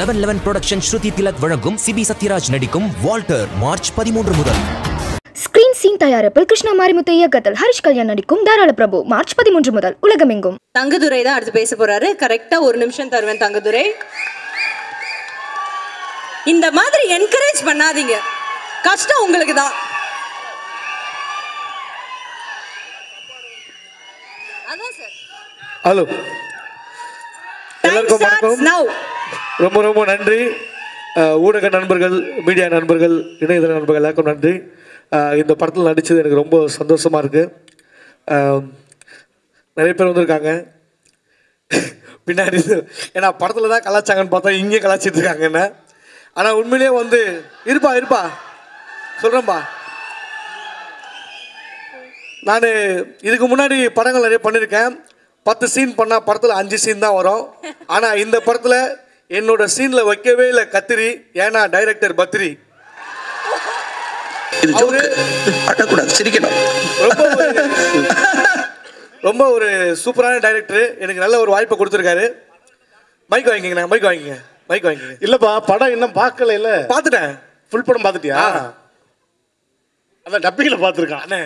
711 production ஸ்ருதி திலக் வழங்கும் CP Sathyaraj நடிக்கும் Walter March 13 முதல். ஸ்கிரீன் சீன் தயாரிப்பில் கிருஷ்ணா மாரிமுத்து இயக்கத்தில் ஹரிஷ் கல்யாண் நடிக்கும் தாராள பிரபு மார்ச் 13 முதல் உலகமெங்கும். தங்கதுரை தான் அடுத்து பேச போறாரு. கரெக்டா ஒரு நிமிஷம் தருவேன் தங்கதுரை. இந்த மாதிரி என்கரேஜ் பண்ணாதீங்க, கஷ்டம் உங்களுக்கு தான். அதான் சார். ஹலோ, எல்லாருக்கும் வணக்கம். ரொம்ப ரொம்ப நன்றி. ஊடக நண்பர்கள், மீடியா நண்பர்கள், இணையதள நண்பர்கள் எல்லாருக்கும் நன்றி. இந்த படத்தில் நடித்தது எனக்கு ரொம்ப சந்தோஷமாக இருக்குது. நிறைய பேர் வந்திருக்காங்க பின்னாடி. ஏன்னா படத்தில் தான் கலாச்சாங்கன்னு பார்த்தா இங்கே கலாச்சிட்டு இருக்காங்க என்ன. ஆனால் உண்மையிலேயே வந்து இருப்பா சொல்கிறேன்ப்பா. நான் இதுக்கு முன்னாடி படங்கள் நிறைய பண்ணியிருக்கேன். 10 சீன் பண்ணால் படத்தில் 5 சீன் தான் வரும். ஆனால் இந்த படத்தில் என்னோட சீனில் வைக்கவே இல்லை கத்திரி. ஏன்னா டைரக்டர் பத்ரி ரொம்ப ஒரு சூப்பரான டைரக்டர். எனக்கு நல்ல ஒரு வாய்ப்பை கொடுத்துருக்காரு. மைக் வாங்கிக்கங்க, மைக் வாங்கிக்கங்க. இல்லப்பா, படம் இன்னும் பார்க்கல. இல்லை பார்த்துட்டேன். ஃபுல் படம் பார்த்துட்டியா? அதான் டப்பிங்கில் பார்த்துருக்கான் அண்ணே.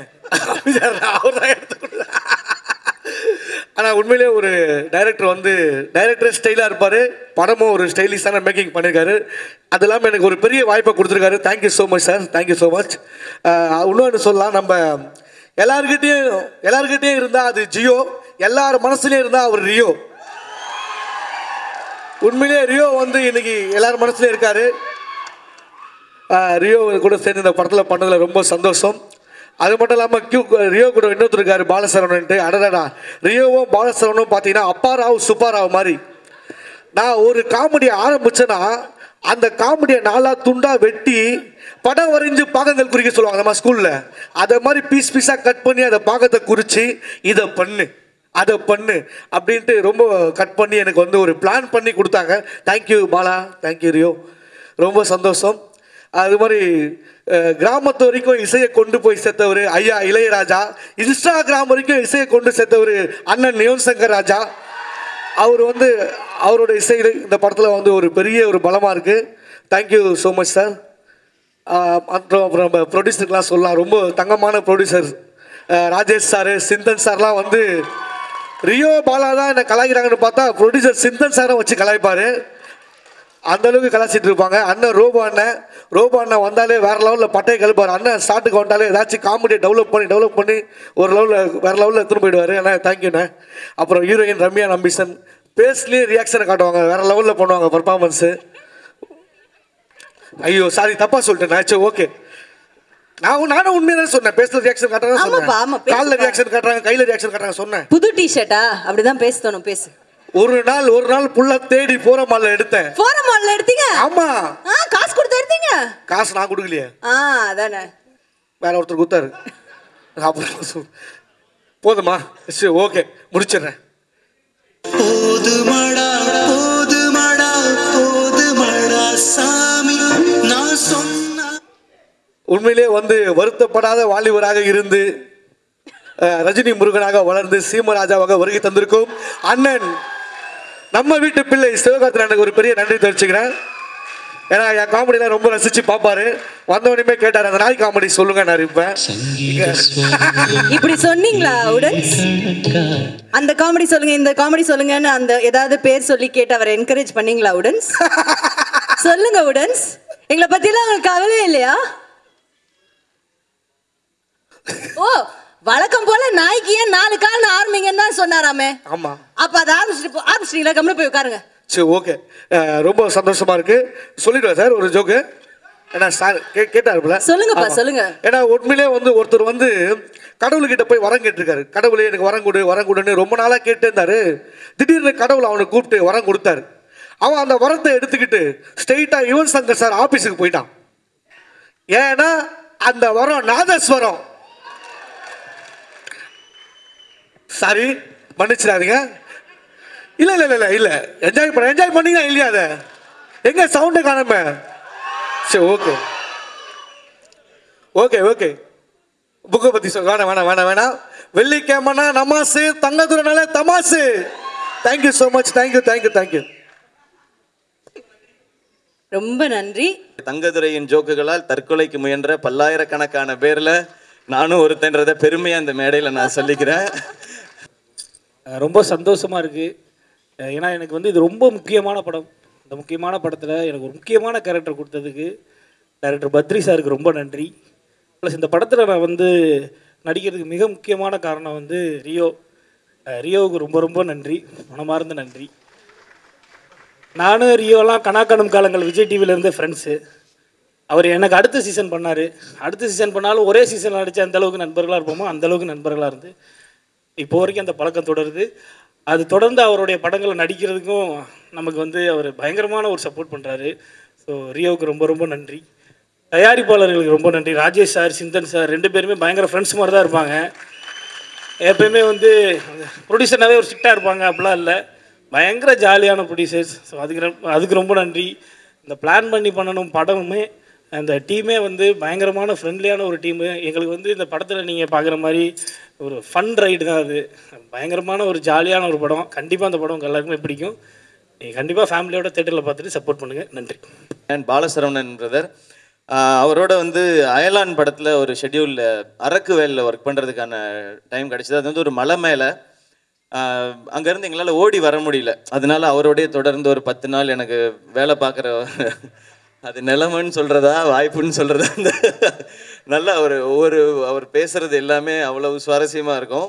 அவர் தான் எடுத்து. ஆனால் உண்மையிலே ஒரு டைரக்டர் வந்து டைரக்டர் ஸ்டைலாக இருப்பார். படமும் ஒரு ஸ்டைலிஷான மேக்கிங் பண்ணியிருக்காரு. அது இல்லாமல் எனக்கு ஒரு பெரிய வாய்ப்பை கொடுத்துருக்காரு. Thank you so much sir, thank you so much. இன்னொன்று சொல்லலாம், நம்ம எல்லாருக்கிட்டேயும் இருந்தால் அது ஜியோ, எல்லார் மனசுலேயும் இருந்தால் அவர் ரியோ. உண்மையிலே ரியோ வந்து இன்னைக்கு எல்லார் மனசுலேயும் இருக்காரு. ரியோ கூட சேர்ந்து இந்த படத்தில் பண்ணதில் ரொம்ப சந்தோஷம். அது மட்டும் இல்லாமல் ரியோ கூட இன்னொருத்தர் இருக்காரு, பாலசரவணன்ட்டு. அடடா, ரியோவும் பாலசரவனும் பார்த்தீங்கன்னா அப்பாராவ் சுப்பாராவ் மாதிரி. நான் ஒரு காமெடியை ஆரம்பிச்சேன்னா அந்த காமெடியை 4 துண்டாக வெட்டி படம் வரைஞ்சு பாகங்கள் குறிக்க சொல்லுவாங்க நம்ம ஸ்கூலில். அதை மாதிரி பீஸாக கட் பண்ணி அதை பாகத்தை குறித்து இதை பண்ணு அதை பண்ணு அப்படின்ட்டு ரொம்ப கட் பண்ணி எனக்கு வந்து ஒரு பிளான் பண்ணி கொடுத்தாங்க. தேங்க்யூ பாலா, தேங்க்யூ ரியோ, ரொம்ப சந்தோஷம். அது மாதிரி கிராமத்து வரைக்கும் இசையை கொண்டு போய் சேர்த்தவர் ஐயா இளையராஜா. இன்ஸ்டாகிராம் வரைக்கும் இசையை கொண்டு சேர்த்தவர் அண்ணன் யுவன் சங்கர் ராஜா. அவர் வந்து அவரோட இசையில் இந்த படத்தில் வந்து ஒரு பெரிய ஒரு பலமாக இருக்குது. Thank you so much sir. அப்புறம் நம்ம ப்ரொடியூசருக்கெலாம் சொல்லலாம், ரொம்ப தங்கமான ப்ரொடியூசர் ராஜேஷ் சார், சிந்தன் சார்லாம் வந்து ரியோ பாலா தான் என்னை கலாய்க்கிறாங்கன்னு பார்த்தா ப்ரொடியூசர் சிந்தன் சாரை வச்சு கலாய்ப்பார். அந்தளவுக்கு கலாச்சிட்டு இருப்பாங்க. அண்ணன் ரோபோ அண்ணன் வந்தாலே வேறு லெவலில் பட்டையை கழுப்பார். அண்ணன் ஸ்டார்ட்டுக்கு வந்தாலே ஏதாச்சும் காமெடியை டெவலப் பண்ணி ஒரு லெவலில் வேறு லெவலில் எடுத்துன்னு போயிடுவார். அண்ணா தேங்க்யூண்ணே. அப்புறம் ஹீரோயின் ரம்யா நம்பிசன் பேஸ்லேயே ரியாக்ஷனை காட்டுவாங்க, வேறு லெவலில் பண்ணுவாங்க பர்ஃபார்மன்ஸு. ஐயோ சாரி, தப்பாக சொல்லிட்டேன். சரி ஓகே, நானும் உண்மையாக தான் சொன்னேன். பேஸ்ல ரியாக்ஷன் காட்டுறாங்க சொன்னேன், காலில் ரியாக்ஷன் காட்டுறாங்க, கையில் ரியாக்ஷன் காட்டுறாங்க சொன்னேன். புது டிஷர்ட்டா அப்படிதான் பேசணும். பேசு. ஒரு நாள் புள்ள தேடி போற மால்ல எடுத்தேன். போற மால்ல எடுத்தீங்க? ஆமா. காசு கொடுத்து எடுத்தீங்க? காசு நான் கொடுக்கலையே. அதானே, வேற ஒருத்தர் கொடுத்தாரு. போதுமா? சரி ஓகே, முடிச்சிடுறேன். போதுமடா போதுமடா போதுமடா சாமி நான் சொன்ன. உண்மையிலே வந்து வருத்தப்படாத வாலிபராக இருந்து ரஜினி முருகனாக வளர்ந்து சீமராஜாவாக வருகை தந்திருக்கும் அண்ணன் நம்ம வீட்டு பிள்ளை சிவகார்த்திகேயனுக்கு ஒரு பெரிய நன்றி தெரிவிச்சுக்கிறேன். ஏன்னா என் காமெடியெலாம் ரொம்ப ரசித்து பார்ப்பாரு. வந்தவனையுமே கேட்டார், அந்த நாய் காமெடி சொல்லுங்க. நான் இருப்பேன். இப்படி சொன்னீங்களா உடன்ஸ்? அந்த காமெடி சொல்லுங்க, இந்த காமெடி சொல்லுங்கன்னு அந்த ஏதாவது பேர் சொல்லி கேட்டு அவரை என்கரேஜ் பண்ணீங்களா உடன்ஸ்? சொல்லுங்க உடன்ஸ், எங்களை பற்றிலாம் உங்களுக்கு கவலையே இல்லையா? ஓ, வழக்கம் போல நாய்க்கு ஏன் 4 கால் ஆரம்பிங்கன்னு தான் சொன்னாராமே. ஆமா, அப்ப அதை ஆரம்பிச்சிட்டீங்களா? கம்முனு போய் உட்காருங்க. சரி ஓகே, ரொம்ப சந்தோஷமா இருக்கு. சொல்லிடுவேன் சார் ஒரு ஜோக்கு. ஏன்னா சார் கேட்டாருல, சொல்லுங்கப்பா சொல்லுங்க. ஏன்னா உண்மையிலே வந்து ஒருத்தர் வந்து கடவுள்கிட்ட போய் வரம் கேட்டிருக்காரு. கடவுளே எனக்கு வரம் கொடுன்னு ரொம்ப நாளாக கேட்டு இருந்தாரு. திடீர்னு கடவுள் அவனுக்கு கூப்பிட்டு வரம் கொடுத்தாரு. அவன் அந்த வரத்தை எடுத்துக்கிட்டு ஸ்ட்ரெயிட்டா யுவன் சங்கர் சார் ஆபீஸுக்கு போயிட்டான். ஏன்னா அந்த வரம் நாதஸ்வரம். சாரி, மன்னிச்சிடாதீங்க. இல்லை இல்லை இல்லை இல்லை, என்ஜாய் பண்ணீங்க இல்லையா? அதை எங்க சவுண்டை காணாம. சரி ஓகே ஓகே ஓகே, புக்கை பற்றி வேணாம். வெள்ளிக்கிழமைனா நமாசு, தங்கதுரனால தமாசு. Thank you so much, thank you. ரொம்ப நன்றி. தங்கதுரையின் ஜோக்குகளால் தற்கொலைக்கு முயன்ற பல்லாயிரக்கணக்கான பேர்ல நானும் ஒருத்தன்றதை பெருமையா இந்த மேடையில நான் சொல்லிக்கிறேன். ரொம்ப சந்தோஷமா இருக்கு. ஏன்னா எனக்கு வந்து இது ரொம்ப முக்கியமான படம். இந்த முக்கியமான படத்தில் எனக்கு ஒரு முக்கியமான கேரக்டர் கொடுத்ததுக்கு டைரக்டர் பத்ரி சாருக்கு ரொம்ப நன்றி. ப்ளஸ் இந்த படத்தில் நான் வந்து நடிக்கிறதுக்கு மிக முக்கியமான காரணம் வந்து ரியோவுக்கு ரொம்ப ரொம்ப நன்றி, மனமார்ந்த நன்றி. நானும் ரியோலாம் கனாக்கணும் காலங்கள் விஜய் டிவியிலேருந்து ஃப்ரெண்ட்ஸு. அவர் எனக்கு அடுத்த சீசன் பண்ணார். அடுத்த சீசன் பண்ணாலும் ஒரே சீசனில் நடித்த அந்தளவுக்கு நண்பர்களாக இருப்போமோ அந்தளவுக்கு நண்பர்களாக இருந்து இப்போ வரைக்கும் அந்த பழக்கம் தொடருது. அது தொடர்ந்து அவருடைய படங்களை நடிக்கிறதுக்கும் நமக்கு வந்து அவர் பயங்கரமான ஒரு சப்போர்ட் பண்ணுறாரு. ஸோ ரியோவுக்கு ரொம்ப ரொம்ப நன்றி. தயாரிப்பாளர்களுக்கு ரொம்ப நன்றி. ராஜேஷ் சார், சிந்தன் சார் 2 பேருமே பயங்கர ஃப்ரெண்ட்ஸ் மாதிரி தான் இருப்பாங்க. எப்பயுமே வந்து ப்ரொடியூசர்னாவே ஒரு ஸ்ட்ரிக்டாக இருப்பாங்க, அப்படிலாம் இல்லை. பயங்கர ஜாலியான ப்ரொடியூசர்ஸ். ஸோ அதுக்கு ரொம்ப நன்றி. இந்த பிளான் பண்ணி பண்ணணும் படமுமே அந்த டீமே வந்து பயங்கரமான ஃப்ரெண்ட்லியான ஒரு டீமு. எங்களுக்கு வந்து இந்த படத்தில் நீங்கள் பார்க்குற மாதிரி ஒரு ஃபன் ரைடு தான். அது பயங்கரமான ஒரு ஜாலியான ஒரு படம். கண்டிப்பாக அந்த படம் உங்கள் எல்லாருக்குமே பிடிக்கும். நீங்கள் கண்டிப்பாக ஃபேமிலியோட தேட்டரில் பார்த்துட்டு சப்போர்ட் பண்ணுங்கள். நன்றி. அண்ட் பாலசரவணன் பிரதர், அவரோட வந்து அயலான் படத்தில் ஒரு ஷெட்யூலில் அரக்கு வேலில் ஒர்க் பண்ணுறதுக்கான டைம் கிடச்சிது. அது வந்து ஒரு மலை மேலே, அங்கேருந்து எங்களால் ஓடி வர முடியல. அதனால அவரோடய தொடர்ந்து ஒரு 10 நாள் எனக்கு வேலை பார்க்குற, அது நிலைமைன்னு சொல்கிறதா வாய்ப்புன்னு சொல்கிறதா, அந்த நல்லா அவர் பேசுகிறது எல்லாமே அவ்வளவு சுவாரஸ்யமாக இருக்கும்.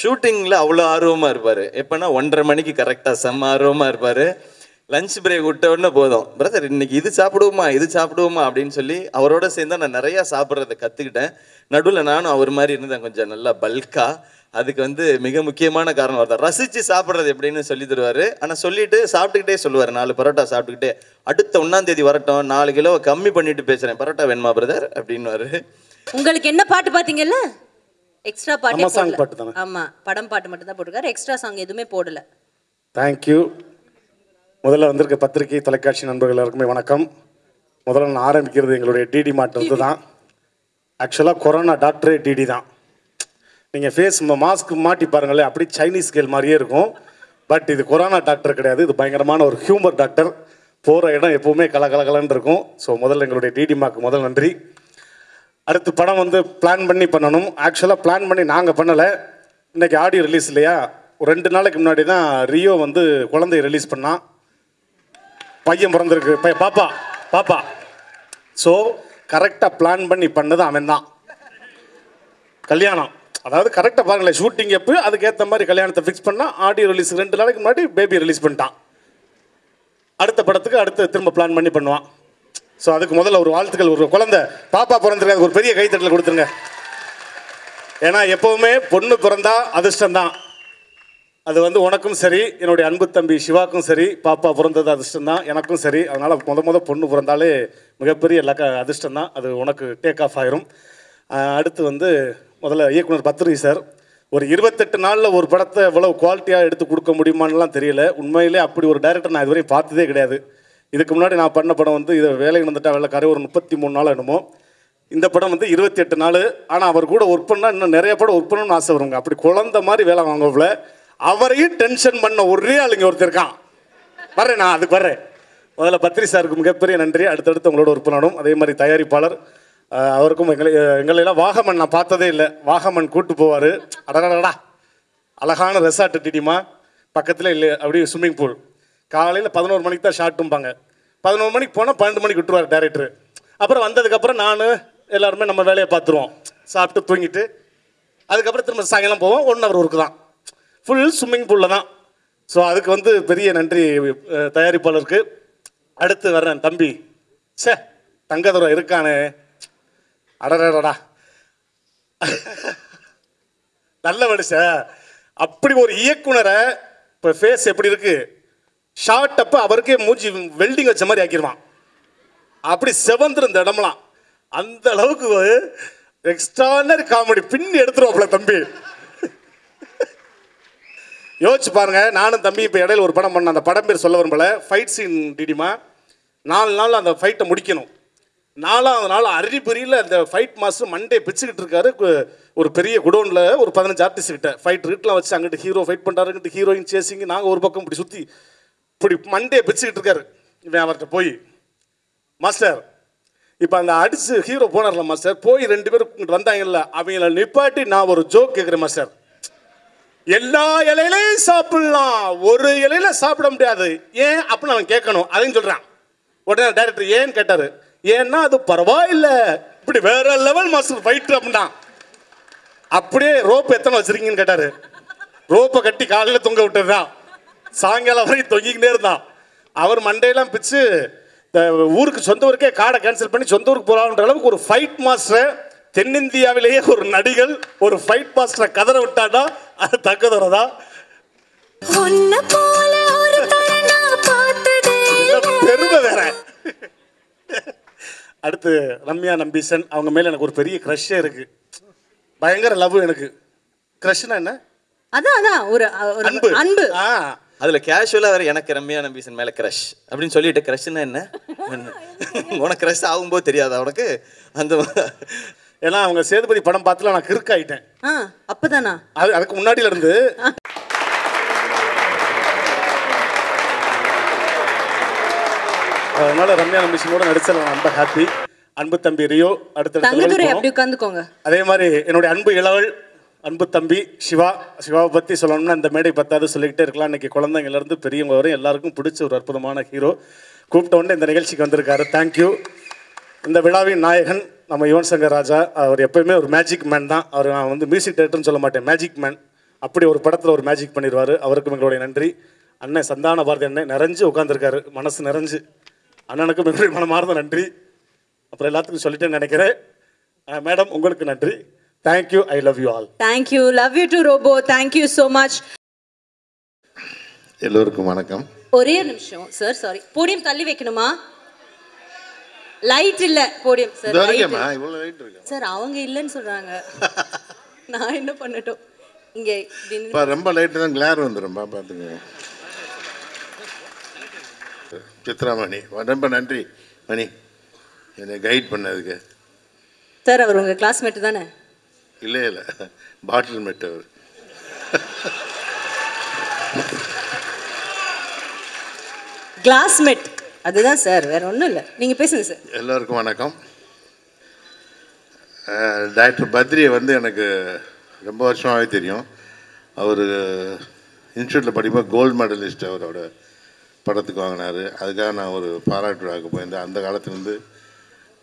ஷூட்டிங்கில் அவ்வளோ ஆர்வமாக இருப்பார். எப்போனா 1:30 மணிக்கு கரெக்டாக செம்ம ஆர்வமாக இருப்பார். லஞ்ச் பிரேக் விட்ட உடனே போதும், பிரதர் இன்னைக்கு இது சாப்பிடுவோமா அப்படின்னு சொல்லி அவரோட சேர்ந்து நான் நிறையா சாப்பிட்றதை கற்றுக்கிட்டேன். நடுவில் நானும் அவர் மாதிரி இருந்தேன், கொஞ்சம் நல்லா பல்காக. அதுக்கு வந்து மிக முக்கியமான காரணம் அவர் ரசித்து சாப்பிட்றது எப்படின்னு சொல்லி தருவார். ஆனால் சொல்லிவிட்டு சாப்பிட்டுக்கிட்டே சொல்லுவார், 4 பரோட்டா சாப்பிட்டுக்கிட்டே அடுத்த 1ஆம் தேதி வரட்டும் 4 கிலோ கம்மி பண்ணிட்டு பேசுகிறேன், பரோட்டா வேணுமா பிரதர் அப்படின்னுவாரு. உங்களுக்கு என்ன பாட்டு பார்த்தீங்கல்ல? எக்ஸ்ட்ரா பாட்டு தானே? ஆமாம், படம் பாட்டு மட்டும் தான் போட்டிருக்காரு. எக்ஸ்ட்ரா சாங் எதுவுமே போடல. தேங்க்யூ. முதல்ல வந்திருக்க பத்திரிகை தொலைக்காட்சி நண்பர்கள் எல்லாருக்குமே வணக்கம். முதல்ல நான் ஆரம்பிக்கிறது எங்களுடைய டிடி மாட்டிலிருந்து தான். ஆக்சுவலாக கொரோனா டாக்டரே டிடி தான். நீங்கள் ஃபேஸ் மாஸ்க் மாட்டி பாருங்களேன், அப்படி சைனீஸ் ஸ்கேல் மாதிரியே இருக்கும். பட் இது கொரோனா டாக்டர் கிடையாது, இது பயங்கரமான ஒரு ஹியூமர் டாக்டர். போகிற இடம் எப்போவுமே கலகலகலன்னு இருக்கும். ஸோ முதல்ல எங்களுடைய டிடி மாக்கு முதல் நன்றி. அடுத்து படம் வந்து பிளான் பண்ணி பண்ணணும். ஆக்சுவலாக பிளான் பண்ணி நாங்கள் பண்ணலை. இன்றைக்கி ஆடியோ ரிலீஸ் இல்லையா, ஒரு 2 நாளைக்கு முன்னாடி தான் ரியோ வந்து குழந்தைய ரிலீஸ் பண்ணான். பையன் பிறந்திருக்கு, பாப்பா. ஸோ கரெக்டாக பிளான் பண்ணி பண்ணது அவன் தான். கல்யாணம், அதாவது கரெக்டாக பாருங்களேன், ஷூட்டிங் எப்போ அதுக்கேற்ற மாதிரி கல்யாணத்தை ஃபிக்ஸ் பண்ணால் ஆடியோ ரிலீஸ் 2 நாளைக்கு முன்னாடி பேபி ரிலீஸ் பண்ணிட்டான். அடுத்த படத்துக்கு அடுத்து திரும்ப பிளான் பண்ணி பண்ணுவான். ஸோ அதுக்கு முதல்ல ஒரு வாழ்த்துக்கள். ஒரு குழந்தை பாப்பா பிறந்திருக்கு, அதுக்கு ஒரு பெரிய கைத்தட்டல் கொடுத்துருங்க. ஏன்னா எப்போவுமே பொண்ணு பிறந்தா அதிர்ஷ்டம்தான். அது வந்து உனக்கும் சரி, என்னுடைய அன்பு தம்பி சிவாக்கும் சரி, பாப்பா பிறந்தது அதிர்ஷ்டம் தான், எனக்கும் சரி. அதனால் முத பொண்ணு பிறந்தாலே மிகப்பெரிய அதிர்ஷ்டம் தான். அது உனக்கு டேக் ஆஃப் ஆயிரும். அடுத்து வந்து முதல்ல இயக்குனர் பத்ரி சார், ஒரு 28 நாளில் ஒரு படத்தை இவ்வளவு குவாலிட்டியாக எடுத்து கொடுக்க முடியுமான்லாம் தெரியல. உண்மையிலே அப்படி ஒரு டைரக்டர் நான் இதுவரையும் பார்த்ததே கிடையாது. இதுக்கு முன்னாடி நான் பண்ண படம் வந்து இதை வேலைக்கு வந்துட்டா வெள்ளக்காரே ஒரு 33 நாள் என்னமோ. இந்த படம் வந்து 28 நாள். ஆனால் அவர் கூட ஒர்க் பண்ணால் இன்னும் நிறைய படம் ஒர்க் பண்ணணும்னு ஆசை வருங்க. அப்படி குழந்த மாதிரி வேலை வாங்கல. அவரையும் டென்ஷன் பண்ண ஒரே ஆளுங்க ஒருத்தர் இருக்கான். வர்றேன், நான் அதுக்கு வர்றேன். முதல்ல பத்ரி சாருக்கு மிகப்பெரிய நன்றி. அடுத்தடுத்து உங்களோட ஒர்க் பண்ணணும். அதே மாதிரி தயாரிப்பாளர் அவருக்கும் எங்களெல்லாம் வாகமன் நான் பார்த்ததே இல்லை. வாகமன் கூட்டு போவார். அடடா அழகான ரெசார்ட் டிடிமா பக்கத்தில் இல்லை, அப்படியே ஸ்விம்மிங் பூல். காலையில் 11 மணிக்கு தான் ஷார்ட்டும்பாங்க. 11 மணிக்கு போனால் 12 மணிக்கு விட்டுருவார் டேரக்டர். அப்புறம் வந்ததுக்கப்புறம் நான் எல்லாருமே நம்ம வேலையை பார்த்துருவோம், சாப்பிட்டு தூங்கிட்டு. அதுக்கப்புறம் திரும்ப சாயங்காலம் போவோம். 1 ஹவர் ஒர்க்கு தான், ஃபுல் ஸ்விம்மிங் பூலில் தான். ஸோ அதுக்கு வந்து பெரிய நன்றி தயாரிப்பாளருக்கு. அடுத்து வர்றேன் தம்பி, தங்கதுரை இருக்கானே, அடடா நல்ல மனுஷன். அப்படி ஒரு இயக்குனரை இப்போ ஃபேஸ் எப்படி இருக்கு, ஷார்ட் அப்போ அவருக்கே மூஞ்சி வெல்டிங் வச்ச மாதிரி ஆக்கிடுவான். அப்படி செவந்திருந்த இடம்லாம் அந்த அளவுக்கு எக்ஸ்ட்ரானரி காமெடி பின்னி எடுத்துருவாப்புல தம்பி. யோசிச்சு பாருங்க. நானும் தம்பி இப்போ இடையில ஒரு படம் பண்ண, அந்த படம் பேர் சொல்ல வரும்போல, ஃபைட் சீன் டிடிமா. 4 நாள் அந்த ஃபைட்டை முடிக்கணும். 4ஆவது நாள் அரிபரியில் அந்த ஃபைட் மாஸ்டர் மண்டே பிச்சுக்கிட்டு இருக்காரு. ஒரு பெரிய குடோனில் ஒரு 15 ஆர்டிஸ்ட் கிட்ட ஃபைட் ரீட்லாம் வச்சு அங்கிட்டு ஹீரோ ஃபைட் பண்ணுறாரு, இங்கிட்டு ஹீரோயின் சேசிங்க. நாங்கள் ஒரு பக்கம் இப்படி சுற்றி இப்படி மண்டே பிச்சுக்கிட்டு இருக்காரு. இவன் அவர்கிட்ட போய் மாஸ்டர் இப்போ அந்த அடிச்சு ஹீரோ போனார்ல மாஸ்டர், போய் 2 பேரும் வந்தாங்கல்ல, அவங்கள நிப்பாட்டி நான் ஒரு ஜோக் கேட்குறேன் மாஸ்டர். எல்லா இலையிலையும் சாப்பிடலாம், ஒரு இலையில சாப்பிட முடியாது, ஏன் அப்படின்னு அவன் கேட்கணும், அதையும் சொல்றான். உடனே டைரக்டர் ஏன்னு கேட்டாரு. ஏன்னா அது பரவாயில்ல, இப்படி வேற லெவல் மாஸ்டர் ஃபைட் அப்படின்னா. அப்படியே ரோப் எத்தனை வச்சிருக்கீங்கன்னு கேட்டாரு. ரோப்பை கட்டி காலையில் தொங்க விட்டதுதான், சாயங்காலம் வரைக்கும் தொங்கிக்கிட்டே இருந்தான். அவர் மண்டையெல்லாம் பிச்சு ஊருக்கு சொந்த ஊருக்கே கார்டை கேன்சல் பண்ணி சொந்த ஊருக்கு போகலான்ற அளவுக்கு ஒரு ஃபைட் மாஸ்டர், தென்னிந்தியாவிலேயே ஒரு நடிகர் ஒரு ஃபைட் மாஸ்டரை கதற விட்டாடா, அது தக்கதோரதா. பெருமை வேற. அடுத்து ரம்யா நம்பீசன், அவங்க மேல எனக்கு ஒரு பெரிய க்ரஷ்ஷே இருக்கு, பயங்கர லவ் எனக்கு. க்ரஷ்னா என்ன? அதான் ஒரு அன்பு. அன்பு. அதுல கேஷுவலா வேற எனக்கு ரம்யா நம்பீசன் மேல கிரஷ் அப்படின்னு சொல்லிட்டு, கிரஷ்னா என்ன உனக்கு கிரஷ் ஆகும்போது தெரியாதா உனக்கு? அந்த ஏன்னா அவங்க சேதுபதி படம் பார்த்துல நான் கிறுக்கு ஆயிட்டேன். அப்பதானா? அதுக்கு முன்னாடியில இருந்து. அதனால ரம்யா நம்பீசனோட நடிச்சல நான் ரொம்ப ஹாப்பி. அன்பு தம்பி ரியோ அடுத்த. அதே மாதிரி என்னுடைய அன்பு இளவல் அன்பு தம்பி சிவா. சிவாவை பற்றி சொல்லணும்னா இந்த மேடை பத்தாவது சொல்லிக்கிட்டே இருக்கலாம். இன்றைக்கி குழந்தைங்கலேருந்து பெரியவங்க வரும் எல்லாருக்கும் பிடிச்ச ஒரு அற்புதமான ஹீரோ. கூப்பிட்ட உடனே இந்த நிகழ்ச்சிக்கு வந்திருக்காரு. தேங்க்யூ. இந்த விழாவின் நாயகன் நம்ம யுவன் சங்கர் ராஜா. அவர் எப்போயுமே ஒரு மேஜிக் மேன் தான். அவர் நான் வந்து மியூசிக் டைரக்டர்னு சொல்ல மாட்டேன், மேஜிக் மேன். அப்படி ஒரு படத்தில் ஒரு மேஜிக் பண்ணிடுவார். அவருக்கும் எங்களுடைய நன்றி. அண்ணன் சந்தான பாரதி அண்ணன் நிறைஞ்சு உட்காந்துருக்காரு, மனசு நிறைஞ்சு. அண்ணனுக்கும் எங்களுடைய மனமார்ந்த நன்றி. அப்புறம் எல்லாத்துக்கும் சொல்லிட்டேன்னு நினைக்கிறேன். மேடம் உங்களுக்கு நன்றி. Thank you. I love you all. Thank you. Love you too, Robo. Thank you so much. எல்லோருக்கும் வணக்கம். ஒரே நிமிஷம் சார், சாரி. போடியம் தள்ளி வைக்கணுமா? லைட் இல்ல போடியம் சார். வரேம்மா, இவ்வளவு லைட் இருக்கு. சார் அவங்க இல்லன்னு சொல்றாங்க. நான் என்ன பண்ணட்டும்? இங்க ரொம்ப லைட் தான் கிளார் வந்துரும் பாத்துங்க. சித்ராமணி ரொம்ப நன்றி மணி, என்னை கைட் பண்ணதுக்கு. சார் அவர் உங்க கிளாஸ்மேட் தானே? இல்லை பாட்டில் மேட் அவர். கிளாஸ்மேட் அதுதான் சார், வேற ஒன்றும் இல்லை. நீங்கள் பேசுங்க சார். எல்லோருக்கும் வணக்கம். டாக்டர் பத்ரியை வந்து எனக்கு ரொம்ப வருஷமாகவே தெரியும். அவர் இன்ஸ்டியூட்டில் படிக்கும்போது கோல்டு மெடலிஸ்ட் அவரோட படத்துக்கு வாங்கினார். அதுக்காக நான் ஒரு பாராட்டு விழாவுக்கு போயிருந்தேன். அந்த காலத்துலேருந்து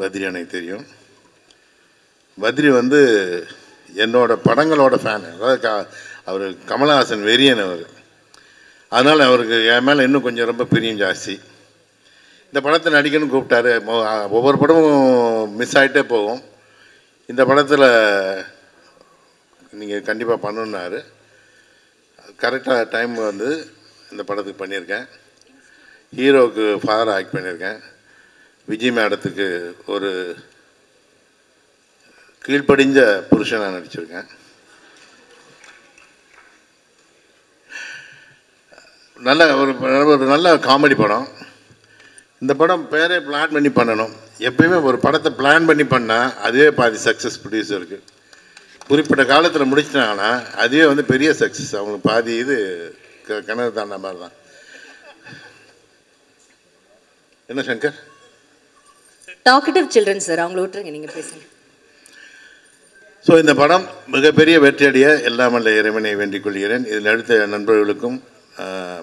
பத்ரி எனக்கு தெரியும். பத்ரி வந்து என்னோட படங்களோட ஃபேன். அதாவது அவர் கமலஹாசன் வெறியன் அவர். அதனால் அவருக்கு என் மேலே இன்னும் கொஞ்சம் ரொம்ப பிரியம் ஜாஸ்தி. இந்த படத்தை நடிக்கணும்னு கூப்பிட்டாரு. ஒவ்வொரு படமும் மிஸ் ஆகிட்டே போகும். இந்த படத்தில் நீங்கள் கண்டிப்பாக பண்ணணுன்னாரு. கரெக்டாக டைம் வந்து இந்த படத்துக்கு பண்ணியிருக்கேன். ஹீரோவுக்கு ஃபாதர் ஆக்ட் பண்ணியிருக்கேன். விஜய் மேடத்துக்கு ஒரு கீழ்ப்படிஞ்ச புருஷனாக நடிச்சிருக்கேன். நல்ல ஒரு நல்ல காமெடி படம். இந்த படம் பேரே பிளான் பண்ணி பண்ணணும். எப்பயுமே ஒரு படத்தை பிளான் பண்ணி பண்ணால் அதுவே பாதி சக்ஸஸ் ப்ரொடியூசருக்கு. குறிப்பிட்ட காலத்தில் முடிச்சிட்டாங்கன்னா அதுவே வந்து பெரிய சக்ஸஸ். அவங்களுக்கு பாதி இது கிணறு தாண்ட மாதிரி தான். என்ன சங்கர்? டாக்கட்டிவ் சில்ட்ரன் சார், அவங்கள விட்டுருங்க, நீங்கள் பேசுங்க. ஸோ இந்த படம் மிகப்பெரிய வெற்றியடைய எல்லாம் வல்ல இறைவனை வேண்டிக் கொள்கிறேன். இதில் அடுத்த நண்பர்களுக்கும்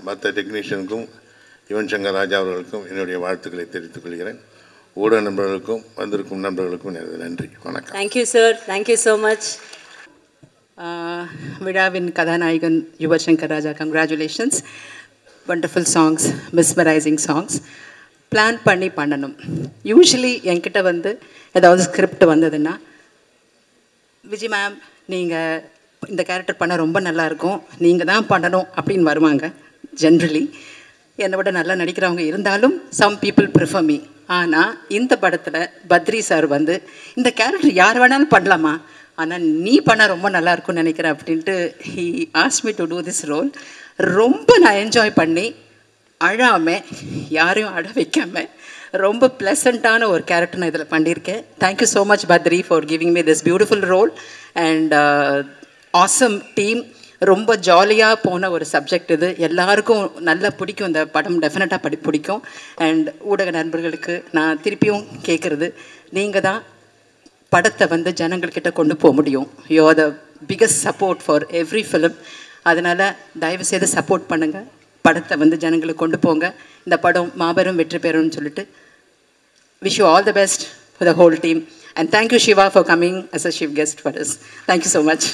மற்ற டெக்னீஷியனுக்கும் யுவன் சங்கர் ராஜா அவர்களுக்கும் என்னுடைய வாழ்த்துக்களை தெரிவித்துக் கொள்கிறேன். ஊடக நண்பர்களுக்கும் வந்திருக்கும் நண்பர்களுக்கும் எனது நன்றி. வணக்கம். Thank you sir. Thank you so much. விழாவின் கதாநாயகன் Yuvan Shankar Raja, congratulations. Wonderful songs, mesmerising songs. Plan பண்ணி பண்ணணும். யூஸ்வலி என்கிட்ட வந்து ஏதாவது ஸ்கிரிப்ட் வந்ததுன்னா, விஜய் மேம் நீங்கள் இந்த கேரக்டர் பண்ண ரொம்ப நல்லாயிருக்கும், நீங்கள் தான் பண்ணணும் அப்படின்னு வருவாங்க. ஜென்ரலி என்னை விட நல்லா நடிக்கிறவங்க இருந்தாலும் சம் பீப்புள் ப்ரிஃபர் மீ. ஆனால் இந்த படத்தில் பத்ரி சார் வந்து இந்த கேரக்டர் யார் வேணாலும் பண்ணலாமா, ஆனால் நீ பண்ண ரொம்ப நல்லாயிருக்கும்னு நினைக்கிறேன் அப்படின்ட்டு he ask me to do this role. ரொம்ப நான் என்ஜாய் பண்ணி அழாமல் யாரையும் அழ வைக்காமல் ரொம்ப ப்ளசண்ட்டான ஒரு கேரக்டர் நான் இதில் பண்ணியிருக்கேன். Thank you so much Badri for giving me this beautiful role and awesome team. ரொம்ப ஜாலியாக போன ஒரு சப்ஜெக்ட் இது. எல்லாருக்கும் நல்லா பிடிக்கும் இந்த படம், டெஃபினட்டாக பிடிக்கும். அண்ட் ஊடக நண்பர்களுக்கு நான் திருப்பியும் கேட்குறது, நீங்கள் தான் படத்தை வந்து ஜனங்கள்கிட்ட கொண்டு போக முடியும். You are the biggest support for every film. அதனால் தயவுசெய்து சப்போர்ட் பண்ணுங்கள், படத்தை வந்து ஜனங்களுக்கு கொண்டு போங்க. இந்த படம் மாபெரும் வெற்றி பெறும்னு சொல்லிட்டு wish you all the best for the whole team. And thank you, Shiva, for coming as a chief guest for us. Thank you so much.